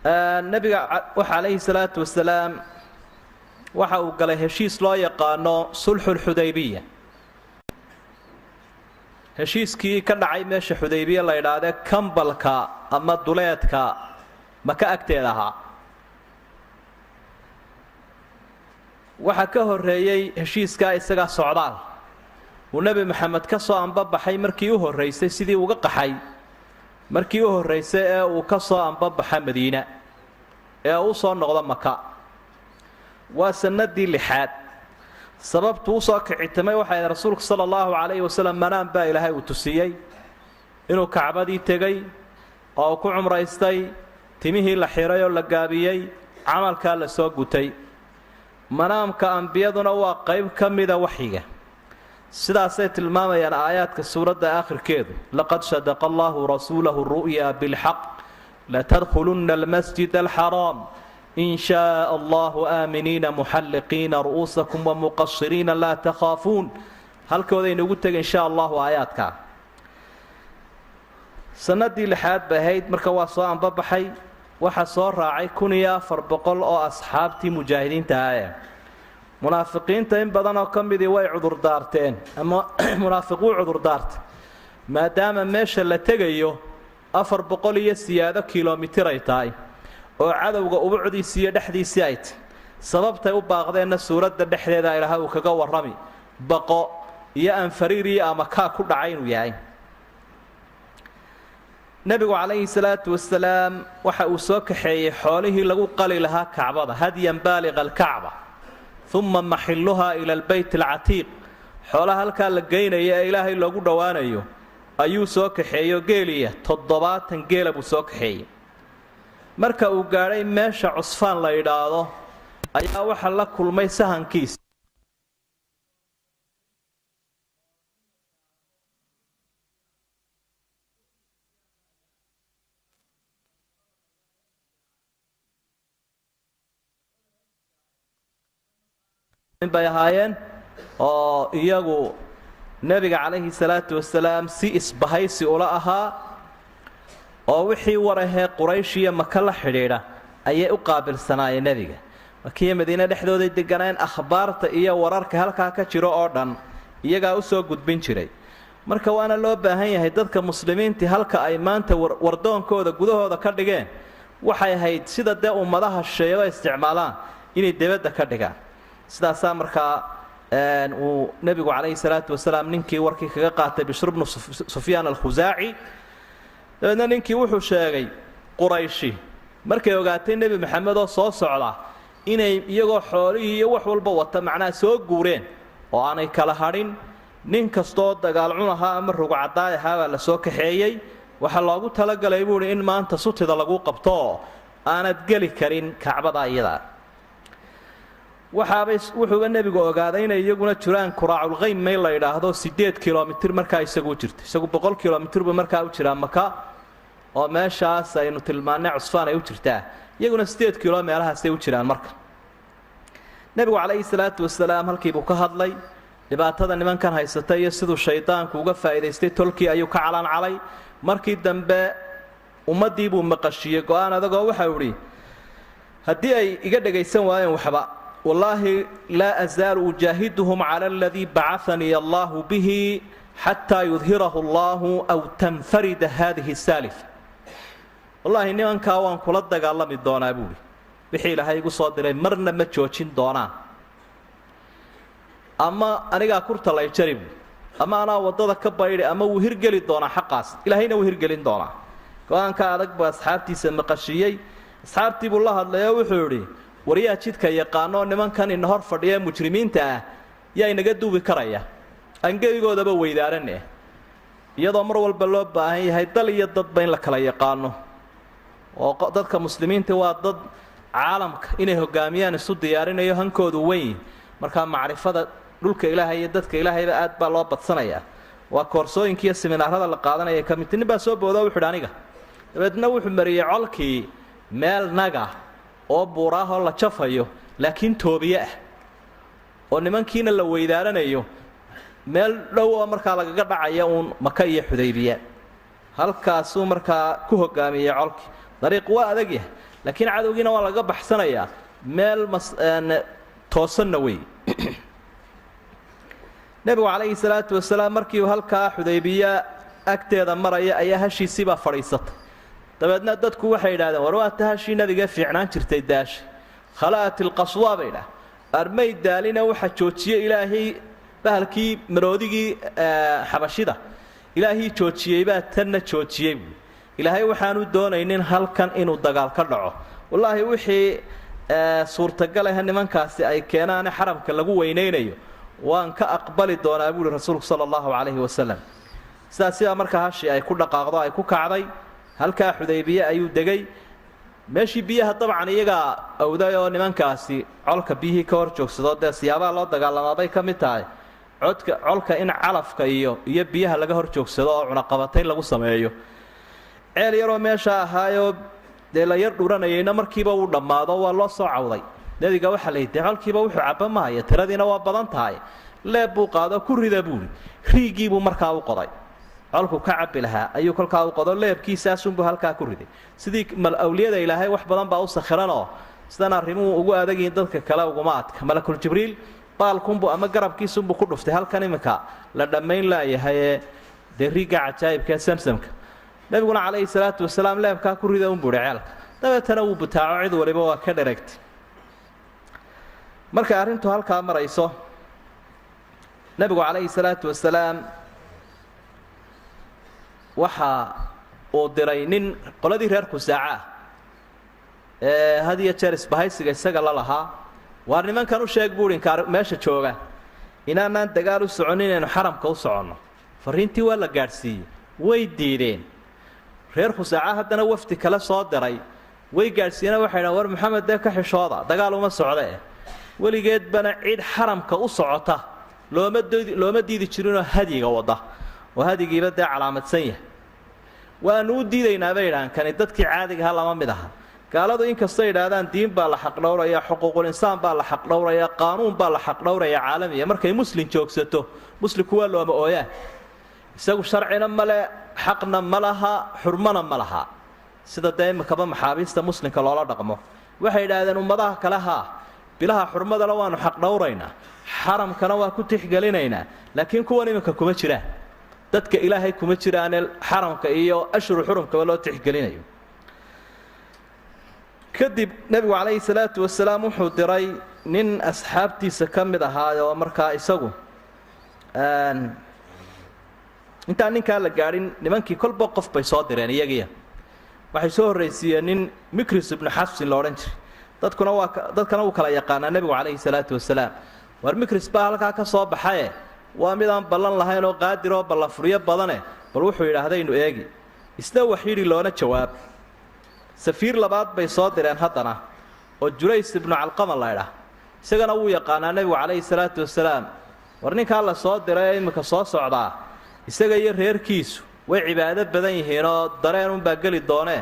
nabiga waxa alayhi salaatu wasalaam waxa uu galay heshiis loo yaqaano sulxul xudaybiya. heshiiskii ka dhacay meesha xudaybiya la yiraahdo kambalka ama duleedka maka agteeda ahaa. waxa ka horeeyay heshiiska isaga socdaal uu nabi maxamed ka soo anbabaxay markii uu horeysay sidii uga qaxay markii uu horeysay ee uu ka soo anbabaxay Madiina ee uu soo noqdo Maka. waa sanadii lixaad sababtu uu soo kicitamay waxa ay rasuulku sallallahu alayhi wasallam manaan baa ilaahay uu tusiyay inuu Kacbadii tagay oo ku umraystay timihii la xiray oo la gaabiyay amalka la soo gutay. manaamka anbiyaduna waa qayb kamida waxiga sidaasay tilmaamayaan aayaadka suurada aakhirkeedu laqad sadaqa Allahu rasuulahu ru'ya bil haqq la tadkhulunna al masjid al haram in shaa Allahu aaminina muhalliqina ru'usakum wa muqassirina la takhafun. halkooda inagu tagay in shaa Allah aayaadka sanadii lixaad bahayd marka waa soo anbabaxay. waxa soo raacay 1400 oo asxaabtii mujaahidiinta ah. munaafiqiinta in badan oo kamidii way cudur daarteen ama munaafiqu cudur daartay maadaama meesha la tagayo 400 iyo siyaado kiiloomitir ay tahay oo cadawga ubucdiisa iyo dhaxdiisa ay tahay. sababtay u baaqdeen suurada dhaxdeeda ilaahay uu kaga warrami baqo iyo anfariiri ama ka ku dhacay inuu yahay. nabigu calayhi salaatu wasalaam waxa uu soo kaxeeyay xoolihii lagu qali lahaa Kacbada hadiyan baaliq al-Kacba thumma mahilluha ila al-bayt al-atiq. xoolaha halka la geeynayo ee ilaahay loogu dhawaanayo ayuu soo kaxeeyo geeliya 70 geela buu soo kaxeeyay. marka uu gaaray meesha Cusfaan la yiraahdo ayaa waxa la kulmay sahankiis bay ahaayeen oo iyagu nabiga calayhi salaatu wasalaam si isbahaysi ula ahaa oo wixii warahe Quraysh iyo Maka la xidhiidha ayay u qaabilsanaayeen nabiga. markii Madiina dhexdooda deganaan akhbaarta iyo wararka halka ka jiro oo dhan iyaga u soo gudbin jiray. marka waana loo baahan yahay dadka muslimiinta halka ay maanta wardoonkooda gudahooda ka dhigeen waxay ahayd sida de ummadaha sheeyada isticmaalaan inay dibadda ka dhigaan. sidaas markaa uu nabigu calayhi salaatu wasalaam ninkii warkii kaga qaatay Bishr ibn Sufyaan al-Khuzaaci. dadna ninkii wuxuu sheegay Qurayshi markay ogaatay nabi maxamed oo soo socda inay iyagoo xoolihii iyo wax walba wata macnaa soo guureen oo aanay kala hadhin. nin kastoo dagaal cunaha ama rugcadaay ahaa la soo kaxeeyay waxa loogu talagalay buu in maanta sutida lagu qabto aanad gali karin Kacbada iyada. wuxuu nabigu ogaaday inay iyaguna jiraan Quraacul Ghaym meel la yiraahdo 8 kiiloomitir marka isagu jirto isagu 100 kiiloomitir ba marka u jira Maka oo meeshaas aynu tilmaanay Cusfaan ay u jirtaa iyaguna 8 kiiloomeelahaas ay u jiraan. marka nabigu calayhi salaatu wasalaam halkii buu ka hadlay dhibaatada nimankan haysatay iyo siduu shaydaanku uga faa'iideystay tolkii ayuu ka calan calay. markii dambe ummadii buu maqashiyay go'aan adag oo waxa uu yiri haddii ay iga dhageysan waayeen waxba والله لا أزال أجاهدهم على الذي بعثني الله به حتى يظهره الله أو تنفرد هذه السالفة. والله إني أنك أوان كل الدجال من الدونا أبوي بحيل هاي قصاد مرنا ما تشوفين دونا. أما أنا قاكرت الله يجرب أما أنا وضد كبير أما وهرجل الدونا حقاس إلى هنا وهرجل الدونا. كأن كأنك بأصحابتي سمقشيي أصحابتي بالله الله يوحوري wariyaa jidka yaqaano nimankan in hor fadhiya mujrimiinta ah yaa inaga duubi karaya angeegoodaba weydaaranay iyadoo mar walba loo baahan yahay dal iyo dad in la kala yaqaano oo dadka muslimiinta waa dad caalamka inay hogaamiyaan isu diyaarinayo hankoodu weyn marka macrifada dhulka Ilaahay iyo dadka Ilaahayba aad baa loo badsanaya. waa koorsooyinka iyo seminaarada la qaadanaya kamidin baa soo boodo wuxuu aniga dabeedna wuxuu mariyay colkii meel naga oo buuraha la jafayo laakiin toobiye ah oo nimankiina la weydaaranayo meel dhow oo markaa lagaga dhacaya Maka iyo Xudaybiya. halkaas uu markaa ku hogaamiyay colki dariiq waa adag yahay laakiin cadowgiina waa laga baxsanayaa meel toosanna wey nebigu calayhi salaatu wasalaam markii uu halkaa xudaybiya agteeda maraya ayaa hashiisiibaa fadhiisatay dabeedna dadku waxay yidhahdeen war waa ta hashii nabiga fiicnaan jirtay daashay khala'at ilqaswaa bay idhaah armay daalina waxa joojiyey ilaahay bahalkii maroodigii xabashida ilaahii joojiyey baa tanna joojiyey buui ilaahay waxaanu doonaynin halkan inuu dagaal ka dhaco wallaahi wixii suurtagal ah nimankaasi ay keenaane xaramka lagu weynaynayo waan ka aqbali doonaa buuri rasuulku sala allahu calayhi wasalam sidaasiibaa markaa hashii ay ku dhaqaaqdo ay ku kacday halkaa xudaybiye ayuu degay meeshii biyaha dabcan iyagaa awday oo nimankaasi colka biyihii ka hor joogsado dee siyaabaha loo dagaalamaabay ka mid tahay colka in calafka iyo biyaha laga hor joogsado oo cunaqabatayn lagu sameeyo ceel yaroo meesha ahaayoo dee la yar dhuranayayna markiiba uu dhammaado waa loo soo cawday nebiga waxaa la yidhi colkiiba wuxuu cabba mahaya tiradiina waa badan tahay leeb buu qaado ku rida buuri riigiibuu markaa u qoday colku ka cabbi lahaa ayuu kolkaa u qodo leebkiisaasunbuu halkaa ku riday sidii awliyada ilaahay wax badan baa u sakhiranoo sidan arrimuhu ugu adagiin dadka kale uguma adka malakul jibriil baalkunbuu ama garabkiisunbuu ku dhuftay halkan iminka la dhammayn laayahaye dee riigga cajaa'ibkaee samsamka nebiguna calayhi salaatu wasalaam leebkaa ku rida unbuuhi ceelka dabeetana wuu butaaco cid waliba waa ka dheragtay markay arrintu halkaa marayso nebigu calayhi salaatu wasalaam waxa uu diray nin qoladii reer khusaaca ah ee had iyo jeer isbahaysiga isaga la lahaa waar nimankan u sheeg buuhi meesha jooga inaanaan dagaal u soconin inaynu xaramka u soconno farriintii waa la gaadhsiiyey way diideen reer khusaaca haddana wafdi kale soo diray way gaadhsiiyena waxay dhahan war maxamed dee ka xishooda dagaal uma socde weligeedbana cid xaramka u socota looma diidi jirinoo hadyiga wadda oo hadigiiba dee calaamadsan yahay waanu u diidaynaa bay idhahaan kani dadkii caadigaha lama mid aha gaaladu inkastay idhaahdaan diin baa la xaqdhowraya xuquuqul insaan baa la xaqdhowraya qaanuun baa la xaqdhowraya caalamiya markay muslim joogsato muslimku waa looma ooyaan isagu sharcina male xaqna ma laha xurmana ma laha sida dee imikaba maxaabiista muslimka loola dhaqmo waxay idhaahdeen ummadaha kale haa bilaha xurmadana waanu xaqdhowraynaa xaramkana waa ku tixgelinaynaa laakiin kuwan iminka kuma jiraan dadka ilaahay kuma jiraane xaramka iyo ashhuru xurumkaba loo tixgelinayo kadib nebigu calayhi salaatu wasalaam wuxuu diray nin asxaabtiisa ka mid ahaayoo markaa isagu intaan ninkaa la gaadhin nimankii kolba qof bay soo direen iyagiya waxay soo horraysiiyeen nin mikris ibnu xafsin la odhan jiray dadkana wuu kala yaqaanaa nebigu calayhi salaatu wasalaam war mikris baa halkaa ka soo baxaye waa midaan ballan lahayn oo qaadir oo ballanfuryo badane bal wuxuu yidhaahdaynu eegi isna waxyidhi loona jawaab safiir labaad bay soo direen haddana oo jurays ibnu calqama la ydhaah isagana wuu yaqaanaa nebigu calayhi salaatu wasalaam war ninkaa la soo diray ee imminka soo socdaa isaga iyo reerkiisu way cibaado badan yihiinoo dareen unbaa geli doonee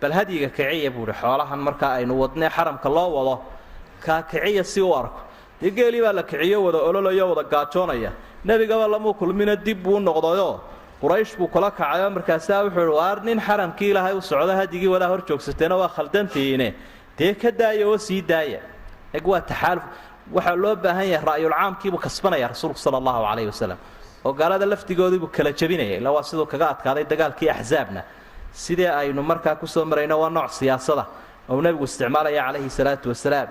bal hadyiga kiciya buuhi xoolahan markaa aynu wadnee xaramka loo wado kaa kiciya si u arko dee geelii baa la kiciyo wada ololayo wada gaajoonaya nebigaba lamuu kulmina dib buu u noqdayoo quraysh buu kula kacayoo markaasaa wuxuu ihi waar nin xaramkii ilaahay u socdo hadyigii wadaa hor joogsateena waa khaldantihiine dee ka daaya oo sii daaya eg waa taxaaluf waxaa loo baahan yahay ra'yulcaamkiibuu kasbanaya rasuulku sala allahu calayhi wasalam oo gaalada laftigoodiibuu kala jebinaya illa waa siduu kaga adkaaday dagaalkii axsaabna sidee aynu markaa kusoo marayno waa nooc siyaasada ou nebigu isticmaalaya calayhi salaatu wasalaam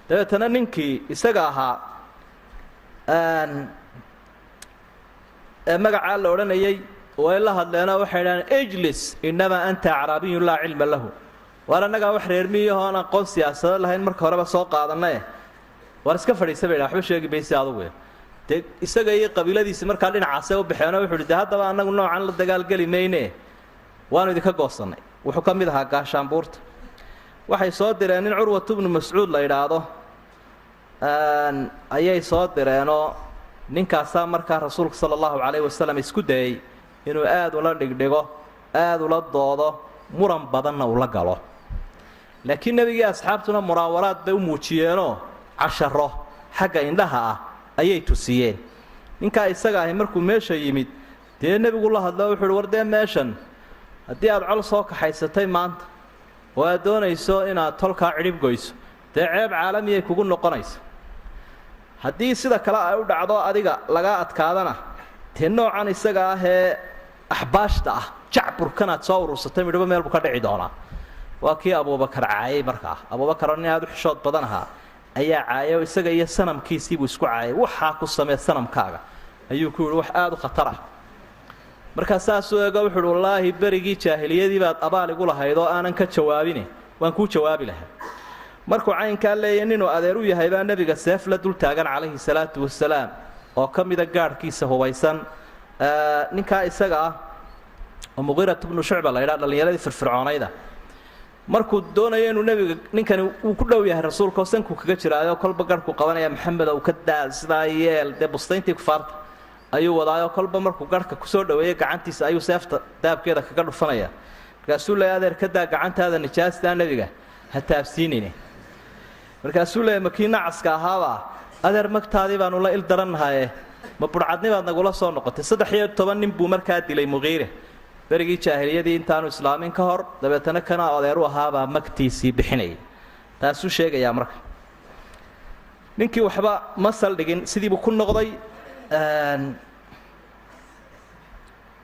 dabeetana ninkii isaga ahaa magacaa la odhanayay way la hadleenoo waxay dhahaan ijlis innamaa anta acraabiyun laa cilma lahu waar annagaa wax reermiyahoo aan aqoon siyaasado lahayn marka horeba soo qaadannae waar iska fadhiisa bay dhahan waxba sheegi mayse adugu dee isaga iyo qabiiladiisi markaa dhinacaasay u baxeenoo wuxu uhi dee haddaba annagu noocan la dagaalgeli mayne waanu idinka goosannay wuxuu ka mid ahaa gaashaanbuurta waxay soo direen nin curwatu bnu mascuud la idhaahdo ayay soo direenoo ninkaasaa markaa rasuulku sala allahu calayhi wasalam isku dayey inuu aad ula dhigdhigo aad ula doodo muran badanna ula galo laakiin nebigii asxaabtuna munaawaraad bay u muujiyeenoo casharo xagga indhaha ah ayay tusiyeen ninkaa isaga ahi markuu meesha yimid dee nebigu la hadlo wuxu uhi war dee meeshan haddii aad col soo kaxaysatay maanta oo aad doonayso inaad tolkaa cidhib goyso dee ceeb caalamiyay kugu noqonaysa. haddii sida kale ay u dhacdo adiga lagaa adkaadana dee noocan isaga ah ee axbaashta ah jacburkanaad soo urursatay midhabo meel buu ka dhici doonaa. waa kii abubakar caayay markaa. abubakar nin aad u xishood badan ahaa ayaa caayay isaga iyo sanamkiisiibuu isku caayay. waxaa ku samee sanamkaaga ayuu ku yidhi wax aad u khatar ah. markaa saasuu eego wuxu uhi wallaahi berigii jaahiliyadii baad abaal igu lahayd oo aanan ka jawaabine waan kuu jawaabi lahaa. markuu caynkaa leeya ninuu adeer u yahay baa nebiga seef la dul taagan calayhi salaatu wasalaam oo ka mida gaadhkiisa hubaysan. ninkaa isaga ah oo muqiirat bnu shucba la ydhaa dhallinyaradii firfircoonayda markuu doonayo inuu nebiga ninkani uu ku dhow yahay rasuulka oo sankuu kaga jiraayo kolba garhku qabanaya maxamed ou ka daa sidaa yeel dee bustayntii kufaarta ayuu wadaayoo kolba markuu garhka kusoo dhaweeyey gacantiisa ayuu seefta daabkeeda kaga dhufanaya. markaasuu leeya adeer ka daa gacantaada nijaastaa nebiga ha taabsiinine. markaasuu leeya makii nacaska ahaaba adeer magtaadii baanu la il darannahaye ma budhcadnibaad nagula soo noqotay. 13 nin buu markaa dilay muqiire berigii jaahiliyadii intaanu islaamin ka hor dabeetana kana adeer u ahaabaa magtiisii bixinayay. taasuu sheegayaa marka ninkii waxba ma saldhigin sidiibuu ku noqday.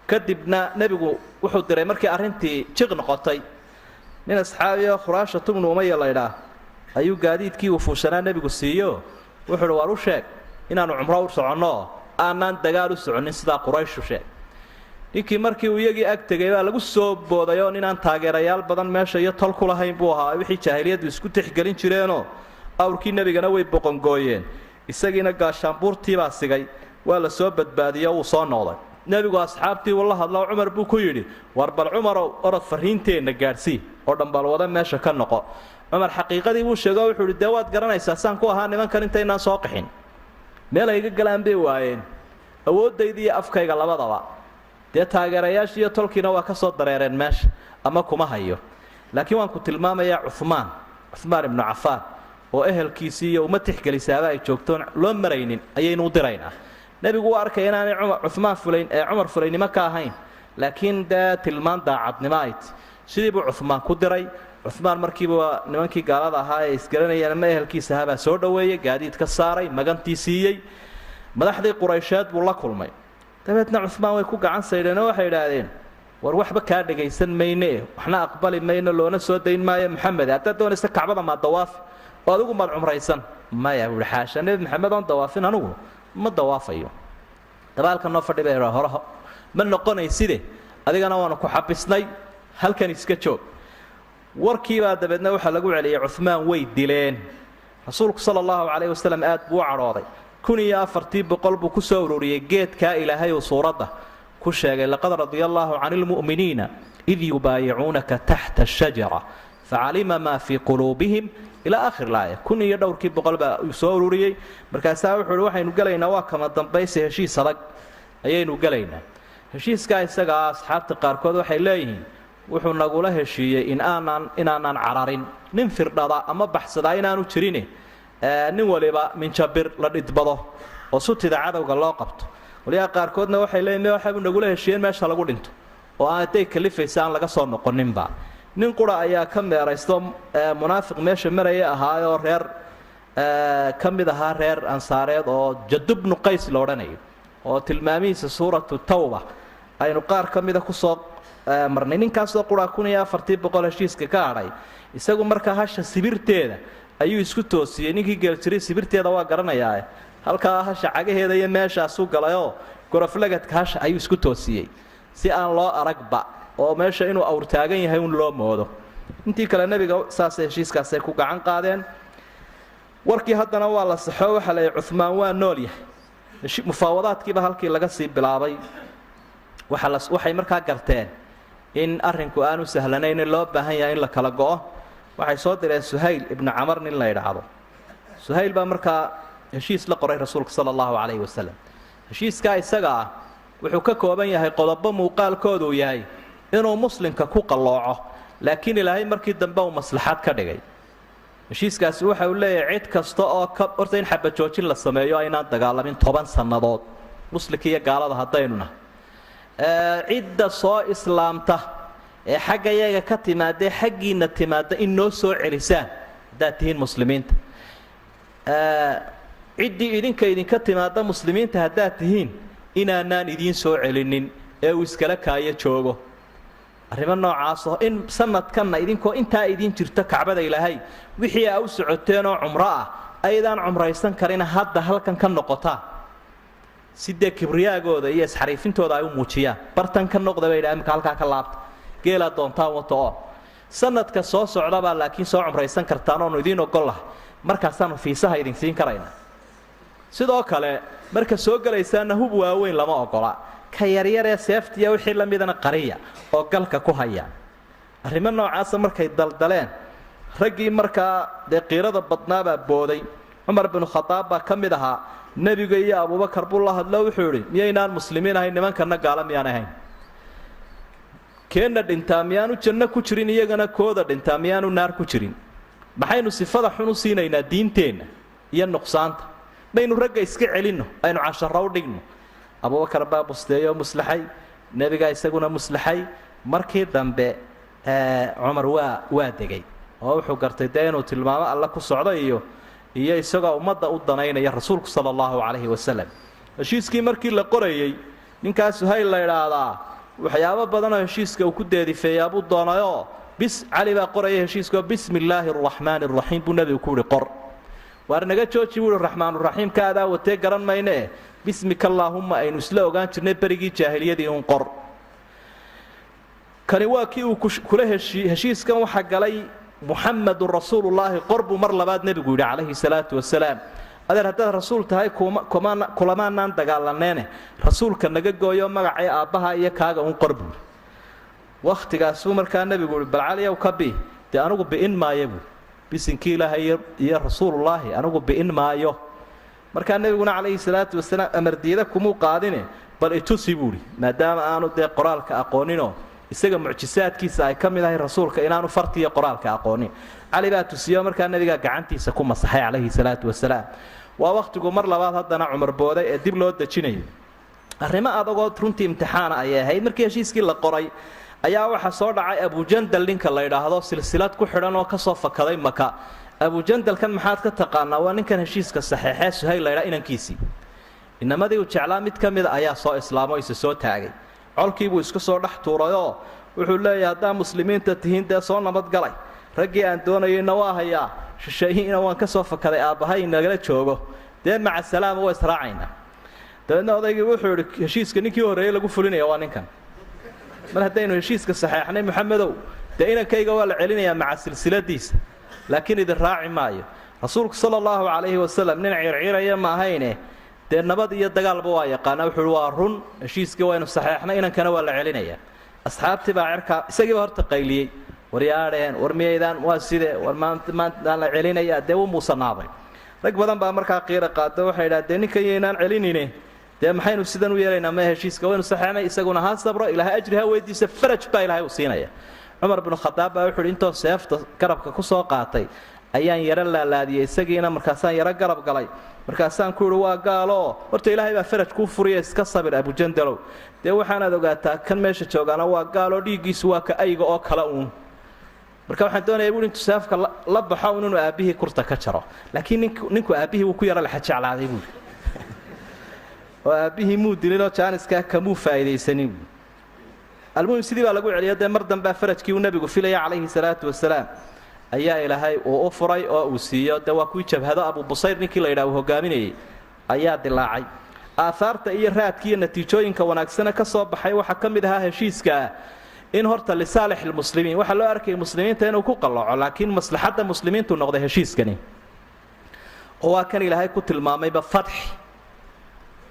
kadibna nebigu wuxuu diray markii arrintii jiq noqotay nin asxaabiyo khuraashatu bnu umaya la ydhaah ayuu gaadiidkii uu fuushanaa nebigu siiyo wuxuu uhi waar u sheeg inaanu cumro u soconno aanaan dagaal u soconin sidaa qurayshu sheeg. ninkii markii uu iyagii ag tegay baa lagu soo boodayoo ninaan taageerayaal badan meesha iyo tol ku lahayn buu ahaa. wixii jaahiliyaddu isku tixgelin jireenoo awrkii nebigana way boqongooyeen isagiina gaashaanbuurtii baa sigay. waa la soo badbaadiyo wuu soo noqday. nebigu asxaabtii uu la hadlao cumar buu ku yidhi war bal cumarow orod farriinteenna gaadhsii oo dhambalwada meesha ka noqo. cumar xaqiiqadii buu sheegoo wuxuu idhi dee waad garanaysaa saan ku ahaa nimankan intaynaan soo qixin meel ayga galaan bay waayeen awooddayda iyo afkayga labadaba. dee taageerayaashii iyo tolkiina waa ka soo dareereen meesha ama kuma hayo. laakiin waan ku tilmaamayaa cumaan ibnu cafaan oo ehelkiisii iyo uma tixgelisaaba ay joogtoon loo maraynin ayaynu u diraynaa. nebigu u arkay inaanay cumar fulaynimo ka ahayn laakiin dee tilmaan daacadnimo ayd sidii buu cumaan ku diray. cumaan markiiba nimankii gaalada ahaa ee isgaranayeen ama ehelkiisa ahaabaa soo dhoweeyey gaadiid ka saaray magantii siiyey. madaxdii quraysheed buu la kulmay dabeedna cumaan way ku gacan saydheenoo waxay idhaahdeen war waxba kaa dhagaysan mayne waxna aqbali mayno loona soo dayn maayo maxamed haddaad doonaysa kacbada maa dawaafi oo adigu maad cumraysan maya buuhi xaasha nebi maxamed oon dawaafin anigu ma dawaafayo. dabaalka noo fadhi bay hore ma noqonayside adigana waanu ku xabisnay halkan iska joog. warkiibaa dabeedna waxaa lagu celiyay cumaan way dileen. rasuulku sala allahu calayhi wasalam aad buu u cadhooday. 1400 buu ku soo ururiyey geedkaa ilaahay uu suuradda ku sheegay laqad radia allaahu cani lmu'miniina id yubaayicuunaka taxta ashajara facalima maa fii quluubihim ilaa aakhir laaya. 1200 baa uu soo ururiyey. markaasaa wuxuu uhi waxaynu gelaynaa waa kama dambaysa heshiis adag ayaynu gelaynaa. heshiiskaa isagaa asxaabta qaarkood waxay leeyihiin wuxuu nagula heshiiyey inaanaan cararin nin firdhada ama baxsadaa inaanu jirine nin waliba minjabir la dhidbado oo sutida cadowga loo qabto. waliyaa qaarkoodna waxay leeyihiin waxaabuu nagula heshiiyeen meesha lagu dhinto oo aan hadday kalifaysa aan laga soo noqoninba. nin qura ayaa ka meeraysto munaafiq meesha maraya ahaayoo reer ka mid ahaa reer ansaareed oo jadubnu qays la odhanayo oo tilmaamihiisa suuratu tawba aynu qaar ka mida kusoo marnay. ninkaasoo quraa 1400 heshiiska ka hadhay isagu markaa hasha sibirteeda ayuu isku toosiyey. ninkii geeljiray sibirteeda waa garanayaa halkaa hasha cagaheeda iyo meeshaasuu galayoo goroflagadka hasha ayuu isku toosiyey si aan loo aragba oo meesha inuu awr taagan yahay un loo moodo. intii kale nebiga saasay heshiiskaasay ku gacan qaadeen. warkii haddana waa la saxo waxaa la yidhi cumaan waa nool yahay. mufaawadaadkiiba halkii laga sii bilaabay. waxay markaa garteen in arrinku aanu sahlanayn in loo baahan yahay in la kala go'o. waxay soo direen suhayl ibnu camar nin la yidhaahdo. suhayl baa markaa heshiis la qoray rasuulka sala allahu calayhi wasalam. heshiiskaa isaga ah wuxuu ka kooban yahay qodobo muuqaalkoodu yahay inuu muslimka ku qallooco laakiin ilaahay markii dambe uu maslaxad ka dhigay. heshiiskaasi waxa uu leeyahay cid kasta oo horta in xabajoojin la sameeyo aynaan dagaalamin 10 sannadood muslimka iyo gaalada haddaynuna cidda soo islaamta ee xagga iyaga ka timaadee xaggiina timaada in noo soo celisaan haddaad tihiin muslimiinta ciddii idinka timaada muslimiinta haddaad tihiin inaanaan idiin soo celinin ee uu iskala kaayo joogo arrimo noocaasoo in sanadkanna idinkoo intaa idiin jirto kacbada ilaahay wixii aa u socoteenoo cumro ah aydaan cumraysan karina hadda halkan ka noqotaan sidee kibriyaagooda iyo isxariifintooda ay u muujiyaan bartan ka noqda bay idhaha imika halkaa ka laabta geelaa doontaan wato oo sanadka soo socdabaa laakiin soo cumraysan kartaan oonu idiin ogol lahay markaasaanu fiisaha idin siin karayna sidoo kale marka soo gelaysaana hub waaweyn lama ogola ka yaryaree seeftiya wixii la midana qariya oo galka ku haya arrimo noocaasa markay daldaleen raggii markaa dee qiirada badnaabaa booday cumar binu khadaab baa ka mid ahaa nebiga iyo abubakar buu la hadlo wuxuu idhi miyaynaan muslimiin ahayn nimankanna gaala miyaan ahayn keenna dhintaa miyaanu janno ku jirin iyagana kooda dhintaa miyaanu naar ku jirin maxaynu sifada xun u siinaynaa diinteenna iyo nuqsaanta maynu ragga iska celinno aynu casharo u dhigno abubakar baa busteeyoo muslaxay nebigaa isaguna muslaxay markii dambe cumar waa degay oo wuxuu gartay dee inuu tilmaamo alla ku socdo iyo isagoo ummadda u danaynaya rasuulku sala allahu calayhi wasalam heshiiskii markii la qorayey ninkaa suhayl la idhaahdaa waxyaabo badanoo heshiiska uu ku deedifeeyaa buu doonayoo cali baa qoraya heshiiskaoo bismi illaahi araxmaani araxiim buu nebigu ku yihi qor waar naga jooji buu ihi raxmaanuraxiimka adaa watee garan maynee bismika allaahumma aynu isla ogaan jirnay berigii jaahiliyadii un qor kani waa kii uu kula heshiiskan waxa galay muxamedun rasuulullaahi qor buu mar labaad nebigu yidhi calayhi salaatu wasalaam adeer haddaad rasuul tahay kulamaanaan dagaalaneene rasuulka naga gooyo magacay aabbaha iyo kaaga un qor buuri wakhtigaasuu markaa nebigu ihi bal caliyow ka bi dee anugu bi'in maayo buu bisinkii ilaahay iyo rasuulullaahi anugu bi'in maayo markaa nebiguna calayhi salaatu wasalaam amardiida kumuu qaadine bal itusi buuhi maadaama aanu dee qoraalka aqooninoo isaga mucjisaadkiisa ay ka mid ahay rasuulka inaanu fartiiyo qoraalka aqoonin cali baa tusiyo markaa nebigaa gacantiisa ku masaxay calayhi salaatu wasalaam waa wakhtigu mar labaad haddana cumar booday ee dib loo dejinayo arrimo adagoo runtii imtixaana ayay ahayd markii heshiiskii la qoray ayaa waxaa soo dhacay abujandal ninka la yidhaahdo silsilad ku xidhan oo ka soo fakaday maka abujandalkan maxaad ka taqaanaa waa ninkan heshiiska saxeexee suhayl la ydhaa inankiisii inamadii uu jeclaa mid ka mida ayaa soo islaamo isa soo taagay colkiibuu iska soo dhex tuurayoo wuxuu leeyahay haddaa muslimiinta tihiin dee soo nabadgalay raggii aan doonayayna waa hayaa shisheeyihiina waan ka soo fakaday aabbahay nagala joogo dee maca salaama waa israacaynaa dabeedna odaygii wuxuu idhi heshiiska ninkii horreeyey lagu fulinaya waa ninkan mar haddaynu heshiiska saxeexnay maxamedow dee inankayga waa la celinayaa maca silsiladiisa laakiin idin raaci maayo rasuulku sala allahu calayhi wasalam nin circiraya ma ahayne dee nabad iyo dagaalba waa yaqaana wuxuu waa run heshiiskii waynu saxeexnay inankana waa la celinayaa asxaabtii baa cirkaa isagiiba horta qayliyey waryaadheen war miyaydaan waa sidee war maantaan la celinayaa dee u muusanaaday rag badan baa markaa qiira qaado waxay idhaha dee ninkan yaynaan celinine dee maxaynu sidan u yeelaynaa ma heshiiska waynu saxeexnay isaguna ha sabro ilaahay ajri ha weydiisa faraj baa ilaahay u siinaya cumar binu khadaab baa wuxuu intoo seefta garabka ku soo qaatay ayaan yaro laalaadiyey isagiina markaasaan yaro garab galay markaasaan ku ihi waa gaaloo horta ilaahay baa faraj kuu furiya iska sabir abujandalow dee waxaanaad ogaataa kan meesha joogaana waa gaaloo dhiiggiisu waa ka ayga oo kale uun marka waxaan doonaya buui intuu seefka la baxo un inuu aabbihii kurta ka jaro laakiin ninku aabbihii wuu ku yaro laxa jeclaaday buui oo aabbihii muu dilinoo jaaniskaa kamuu faa'iidaysanin buui almuhim sidii baa lagu celiyo dee mar dambea farajkii uu nebigu filaya calayhi salaatu wasalaam ayaa ilaahay uu u furay oo uu siiyo dee waa kuwii jabhado abu busayr ninkii la yidhaha uu hogaaminayay ayaa dilaacay aahaarta iyo raadka iyo natiijooyinka wanaagsana ka soo baxay waxaa ka mid ahaa heshiiskaa in horta lisaalix lmuslimiin waxaa loo arkayay muslimiinta inuu ku qallaco laakiin maslaxadda muslimiintu noqday heshiiskani oo waa kan ilaahay ku tilmaamayba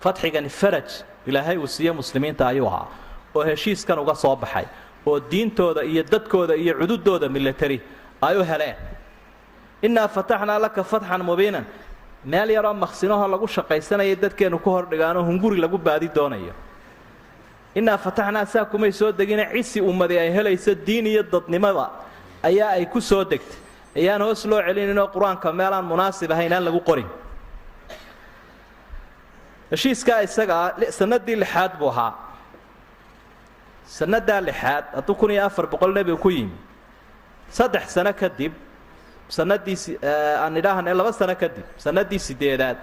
fadxigani faraj ilaahay uu siiye muslimiinta ayuu ahaa oo heshiiskan uga soo baxay oo diintooda iyo dadkooda iyo cududooda milatari ay u heleen innaa fataxnaa laka fatxan mubiinan meel yaroo maqsinahoo lagu shaqaysanayay dadkeennu ku hordhigaanoo hunguri lagu baadi doonayo innaa fataxnaa saa kumay soo degine cisi ummadi ay helayso diin iyo dadnimada ayaa ay ku soo degtay ayaan hoos loo celininoo qur-aanka meelaan munaasib ahayn aan lagu qorin heshiiskaa isagaa sanadii 6aad buu ahaa sannadaa lixaad hadduu 1400 nebigu ku yimi 3 sano kadib sanadii aan idhaahane 2 sano kadib sanadii 8aad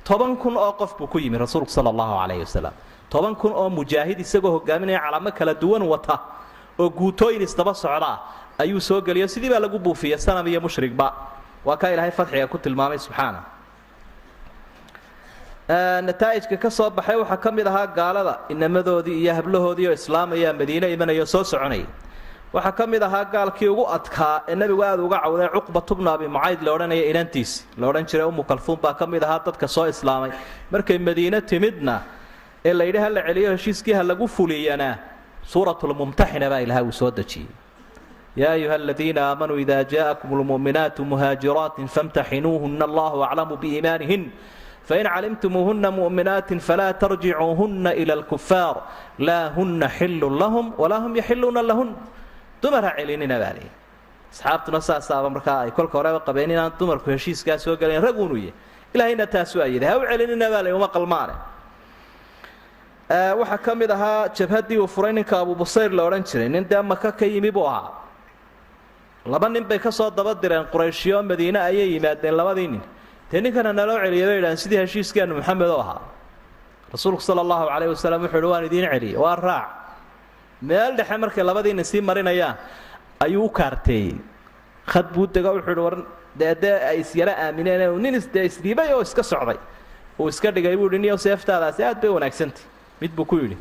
10,000 oo qof buu ku yimi rasuulku sallallahu alayhi wasallam 10,000 oo mujaahid isagoo hogaaminaya calamo kala duwan wata oo guutooyin istaba socda ayuu soo galiyo sidii baa lagu buufiyay sanam iyo mushrigba waa ka ilaahay fadxiga ku tilmaamay subxaana nataa'ijka ka soo baxay waxa kamid ahaa gaalada inamadoodii iyo hablahoodii oo islaamaya madiina imanayo soo soconay waxa kamid ahaa gaalkii ugu adkaa ee nabigu aad uga cawday Uqba ibn Abi Mu'ayd la oranayay inantiis la oran jiray Kalfuum baa kamid ahaa dadka soo islaamay markay madiina timidna ee la yiraahdo la celiyo heshiiskii lagu fuliyana suuratul mumtahina baa ilaahay soo dajiyay ya ayuha alladheena aamanu idha ja'akumul mu'minatu muhaajiratin famtahinuhunna Allahu a'lamu biimanihin فإن علمتموهن مؤمنات فلا ترجعوهن إلى الكفار لا هن حل لهم ولا هم يحلون لهن دمر علينا بالي أصحابتنا ساسا مركا كل كورة قبيننا دمر كهشيس كاس وقالين رجونوية إلى هنا تاسوا يده هو علينا بالي وما قل ماره وحكم إذا جبهتي وفرينك أبو بصير لورنشرين إن دام مكة يميبوها لبنان بيكسر ضبطيران قريشيون مدينة أي يمادين لبادين تاني كان نلو عليه إلى سيدي هشيس كان محمد أوها رسولك صلى الله عليه وسلم حلوان دين علي والراع مال ده حمر كلابدين نسيم مرينا يا أيو كارتي خد بود تجاو حلوان ده إسيرة آمنة ونينس ده إسريبا يو إسكا صعدي وإسكا دجايبو دنيا وسيفتا على سياد بيون أكسنت ميت بكولي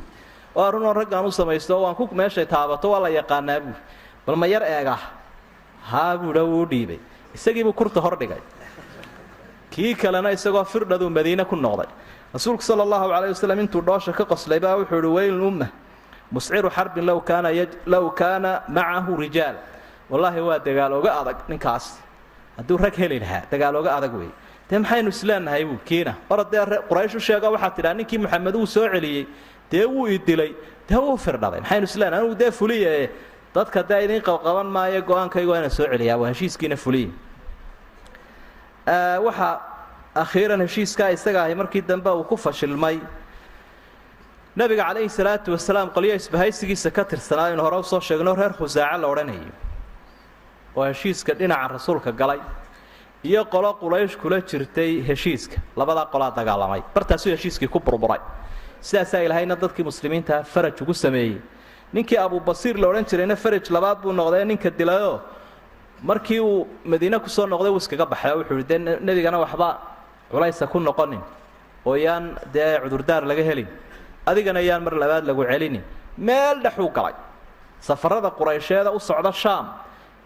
وأرونا رجع نص ما يستوى وانكوك ماشي تابته ولا يقانا أبو بل ما يرأى ها بودو ديبي إسقي بكرت هردجاي kii kalena isagoo firdhadu Madiina ku noqday rasuulku sallallahu alayhi wasallam intuu dhoosha ka qoslay baa wuxuu weeyl umma musciru harbin law kana ma'ahu rijal wallahi waa dagaal uga adag ninkaas haduu rag heli lahaa dagaal uga adag weey maxaynu isleenahay uu kiina orodee quraysh u sheega waxa tiraa ninkii maxamed uu soo celiyay dee uu idilay dee uu firdhaday maxaynu isleenahay uu dee fuliyay dadka daayidin qaban maayo go'aankaygu inaan soo celiyaa waa heshiiskiina fuliyay waxa akhiiran heshiiska isaga ah markii dambe uu ku fashilmay nabiga kaleey salaatu wasalaam qaliyo isbahaysigiisa ka tirsanaa in hore soo sheegno reer Khuzaaca la oranayo oo heshiiska dhinaca rasuulka galay iyo qolo Quraysh kula jirtay heshiiska labada qolo dagaalamay bartaas heshiiskii ku burburay sidaas ay ilaahayna dadkii muslimiinta faraj ugu sameeyay ninkii Abu Basiir la oran jirayna faraj labaad buu noqday ninka dilayo markii uu Madiina ku soo noqday iskaga baxay wuxuu yidhi nabigana waxba culaysa ku noqonin oo yaan dee cudurdaar laga helin adigana yaan mar labaad lagu celinin meel dhaxuu galay safarada Quraysheeda u socda Shaam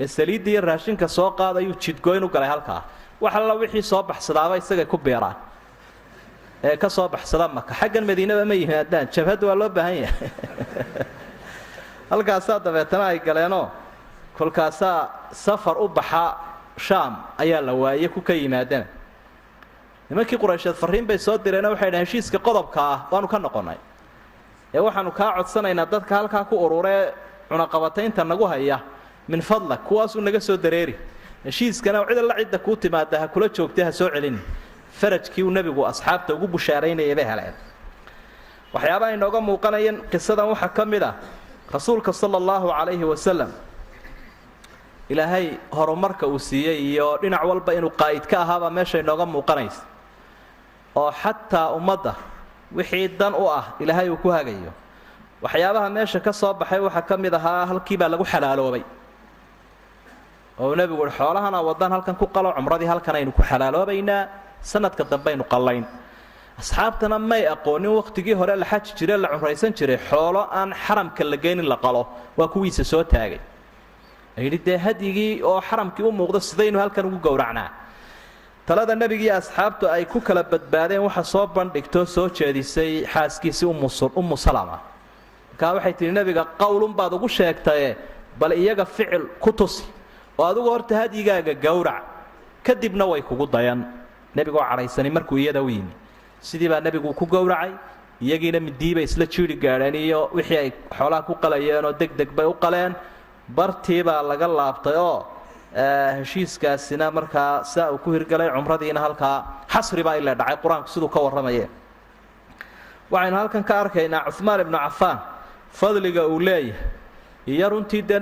ee saliidii raashinka soo qaaday uu jidgoyn u galay halka waxa la wixii soo baxsadaaba isaga ku beeraan ee ka soo baxsada Makka xaggan Madiina ma yimaadaan jabhad waa loo baahan yahay halkaas dabeetana ay galeeno kolkaasa safar u baxa Shaam ayaa la waayay ku ka yimaadeen nimankii Quraysheed fariin bay soo direen waxay dhahay heshiiska qodobka ah waanu ka noqonay ee waxaanu ka codsanaynaa dadka halka ku ururee cunaqabataynta nagu haya min fadlak kuwaas uu naga soo dareeri heshiiskana cid ku timaada ha kula joogtay ha soo celin farajkii uu nabigu asxaabta ugu bushaareynayay bay heleen waxyaabaha inooga muuqanayeen qisadan waxa kamid ah rasuulka sallallahu alayhi wasallam ilaahay horumarka uu siiyay iyo dhinac walba inuu qaa'id ka ahaaba meesha inooga muuqanaysa oo xataa ummadda wixii dan u ah ilaahay uu ku hagayo waxyaabaha meesha ka soo baxay waxa kamid ahaa halkii baa lagu xalaaloobay oo nabigu xoolahana wadan halkan ku qalo umradii halkan aynu ku xalaaloobaynaa sanadka dambe aynu qallayn asxaabtana may aqoonin waqtigii hore la xaj jiray la umraysan jiray xoolo aan xaramka la geenin la qalo waa kuwiisa soo taagay ayidii hadiyii oo xaramkii u muuqdo sidaynu halkan ugu gowracnaa talada nabiga iyo asxaabtu ay ku kala badbaadeen waxa soo bandhigto soo jeedisay xaaskiisii ummu salama ka waxay tiri nabiga qowlun baad ugu sheegtay bal iyaga ficil ku tusi oo adigu horta hadiyigaaga gowrac kadibna way kugu dayan nabigu caraysan markuu iyada u yimi sidii baa nabigu ku gowracay iyagiina midiiba isla jiiri gaareen iyo wixii ay xoolaha ku qalayeen oo degdeg bay u qaleen bartiiba laga laabtay oo heshiiskaasina markaa saa uu ku hirgalay umradiina halka xasri baa ila dhacay quraanku sidoo ka waramayeen waxaan halkan ka arkaynaa Uthman ibn Affan fadliga uu leeyahay iyo runtii dee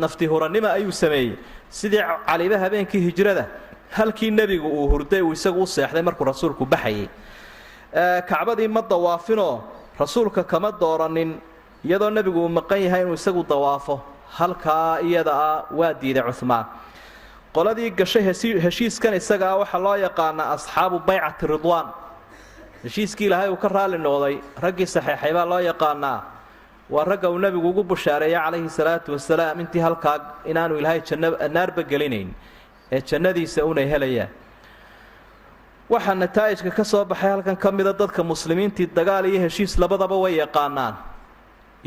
nafti hurannima ayuu sameeyey sidii caliba habeenkii hijrada halkii nebigu uu hurday uu isagu u seexday markuu rasuulku baxayay kacbadii ma dawaafinoo rasuulka kama dooranin iyadoo nebigu uu maqan yahay inuu isagu dawaafo halkaa iyada ah waa diiday cuhmaan qoladii gashay heshiiskan isaga ah waxaa loo yaqaanaa asxaabu baycati ridwaan heshiiskii ilaahay uu ka raali noqday raggii saxeexay baa loo yaqaanaa waa ragga uu nebigu ugu bushaareeyey calayhi salaatu wasalaam intii halkaa inaanu ilaahay naarba gelinayn ee jannadiisa unay helayaan waxaa nataa'ijka ka soo baxay halkan ka mida dadka muslimiintii dagaal iyo heshiis labadaba way yaqaanaan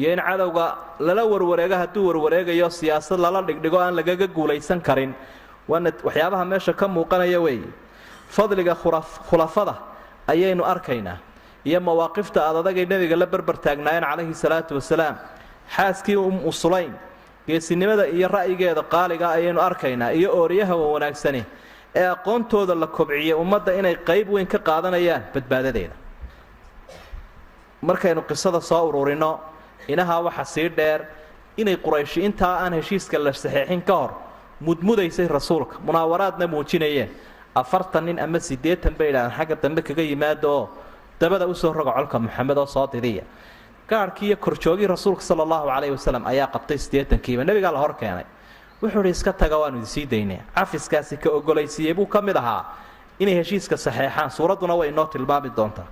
iyo in cadowga lala warwareego hadduu warwareegayo siyaasad lala dhigdhigo aan lagaga guulaysan karin waana waxyaabaha meesha ka muuqanaya weeye fadliga khulafada ayaynu arkaynaa iyo mawaaqifta adadagay nebiga la barbar taagnaayeen calayhi salaatu wasalaam xaaskii Sulaym geesinimada iyo ra'yigeeda qaaliga ayaynu arkaynaa iyo ooriyaha wanaagsani ee aqoontooda la kobciyay ummadda inay qayb weyn ka qaadanayaan badbaadadeeda markaynu qisada soo ururino inaha waxa sii dheer inay quraysh intaa aan heshiiska la saxeexin ka hor mudmudaysay rasuulka munaawaraadna muujinayeen 40 nin ama 80 bay ilaahan xagga dambe kaga yimaado dabada u soo rogo colka maxamed oo soo didiya gaarkii iyo korjoogii rasuulka sallallahu alayhi wasallam ayaa qabtay 80kiiba nabiga la hor keenay wuxuu iska taga waanu sii daynay cafiskaasi ka ogolaysiiyay buu kamid ahaa inay heshiiska saxeexaan suuraduna way inoo tilmaami doontaa